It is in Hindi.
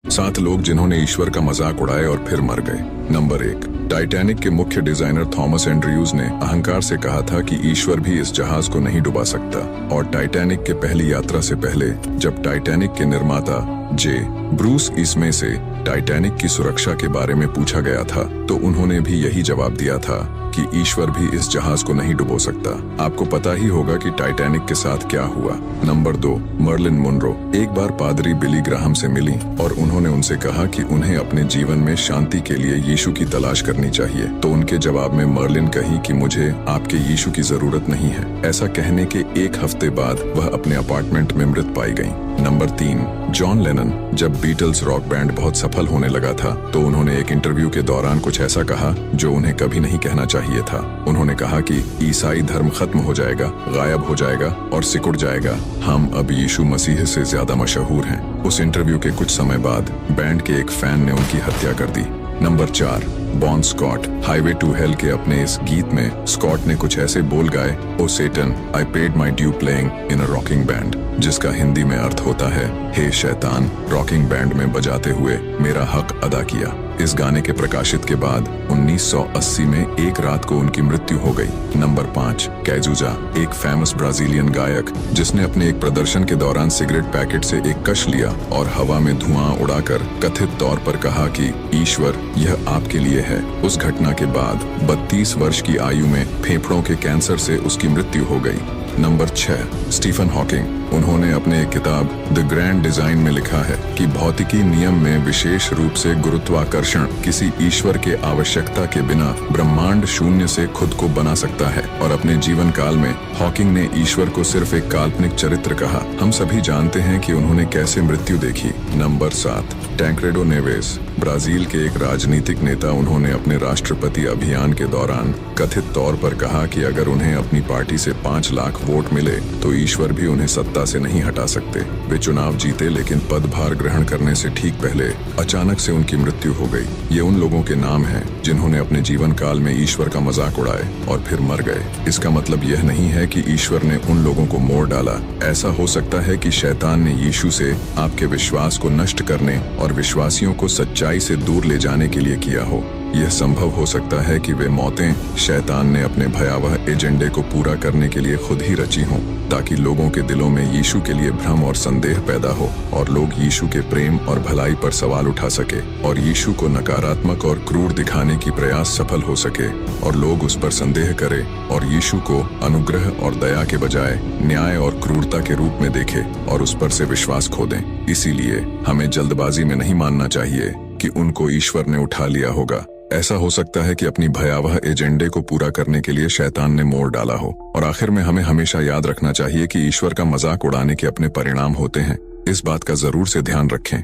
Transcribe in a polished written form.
7 लोग जिन्होंने ईश्वर का मजाक उड़ाए और फिर मर गए। नंबर 1, टाइटैनिक के मुख्य डिजाइनर थॉमस एंड्रयूज ने अहंकार से कहा था कि ईश्वर भी इस जहाज को नहीं डुबा सकता। और टाइटैनिक के पहली यात्रा से पहले जब टाइटैनिक के निर्माता जे ब्रूस इसमे से टाइटैनिक की सुरक्षा के बारे में पूछा गया था तो उन्होंने भी यही जवाब दिया था कि ईश्वर भी इस जहाज को नहीं डुबो सकता। आपको पता ही होगा कि टाइटैनिक के साथ क्या हुआ। नंबर 2, मर्लिन मुनरो एक बार पादरी बिली ग्राहम से मिली और उन्होंने उनसे कहा कि उन्हें अपने जीवन में शांति के लिए यीशु की तलाश करनी चाहिए। तो उनके जवाब में मर्लिन कही कि मुझे आपके यीशु की जरूरत नहीं है। ऐसा कहने के 1 हफ्ते बाद वह अपने अपार्टमेंट में मृत पाई गयी। नंबर 3, जॉन लेनन जब बीटल्स रॉक बैंड बहुत सफल होने लगा था तो उन्होंने एक इंटरव्यू के दौरान कुछ ऐसा कहा जो उन्हें कभी नहीं कहना चाहिए था। उन्होंने कहा कि ईसाई धर्म खत्म हो जाएगा, गायब हो जाएगा और सिकुड़ जाएगा। हम अब यीशु मसीह से ज्यादा मशहूर हैं। उस इंटरव्यू के कुछ समय बाद बैंड के एक फैन ने उनकी हत्या कर दी। Number 4, Bon Scott highway to hell के अपने इस गीत में स्कॉट ने कुछ ऐसे बोल गाए, oh Satan I paid my due playing in a rocking band, जिसका हिंदी में अर्थ होता है, हे शैतान, रॉकिंग बैंड में बजाते हुए मेरा हक अदा किया। इस गाने के प्रकाशित के बाद 1980 में एक रात को उनकी मृत्यु हो गई। नंबर 5, कैजुजा एक फेमस ब्राजीलियन गायक जिसने अपने एक प्रदर्शन के दौरान सिगरेट पैकेट से एक कश लिया और हवा में धुआं उड़ाकर कथित तौर पर कहा कि ईश्वर यह आपके लिए है। उस घटना के बाद 32 वर्ष की आयु में फेफड़ों के कैंसर से उसकी मृत्यु हो गई। नंबर 6, स्टीफन हॉकिंग उन्होंने अपने एक किताब द ग्रैंड डिजाइन में लिखा है कि भौतिकी नियम में विशेष रूप से गुरुत्वाकर्षण किसी ईश्वर के आवश्यकता के बिना ब्रह्मांड शून्य से खुद को बना सकता है। और अपने जीवन काल में हॉकिंग ने ईश्वर को सिर्फ एक काल्पनिक चरित्र कहा। हम सभी जानते हैं कि उन्होंने कैसे मृत्यु देखी। नंबर 7, टैंक्रेडो नेवेस ब्राजील के एक राजनीतिक नेता। उन्होंने अपने राष्ट्रपति अभियान के दौरान कथित तौर पर कहा कि अगर उन्हें अपनी पार्टी से 5 लाख वोट मिले तो ईश्वर भी उन्हें सत्ता से नहीं हटा सकते। वे चुनाव जीते लेकिन पदभार ग्रहण करने से ठीक पहले अचानक से उनकी मृत्यु हो गई। ये उन लोगों के नाम हैं जिन्होंने अपने जीवन काल में ईश्वर का मजाक उड़ाए और फिर मर गए। इसका मतलब यह नहीं है कि ईश्वर ने उन लोगों को मोड़ डाला। ऐसा हो सकता है कि शैतान ने यीशु से आपके विश्वास को नष्ट करने और विश्वासियों को सच्चाई से दूर ले जाने के लिए किया हो। यह संभव हो सकता है कि वे मौतें शैतान ने अपने भयावह एजेंडे को पूरा करने के लिए खुद ही रची हों, ताकि लोगों के दिलों में यीशु के लिए भ्रम और संदेह पैदा हो और लोग यीशु के प्रेम और भलाई पर सवाल उठा सके और यीशु को नकारात्मक और क्रूर दिखाने की प्रयास सफल हो सके और लोग उस पर संदेह करें और यीशु को अनुग्रह और दया के बजाय न्याय और क्रूरता के रूप में देखे और उस पर से विश्वास खो दें। इसीलिए हमें जल्दबाजी में नहीं मानना चाहिए कि उनको ईश्वर ने उठा लिया होगा। ऐसा हो सकता है कि अपनी भयावह एजेंडे को पूरा करने के लिए शैतान ने मोड़ डाला हो। और आखिर में हमें हमेशा याद रखना चाहिए कि ईश्वर का मजाक उड़ाने के अपने परिणाम होते हैं। इस बात का जरूर से ध्यान रखें।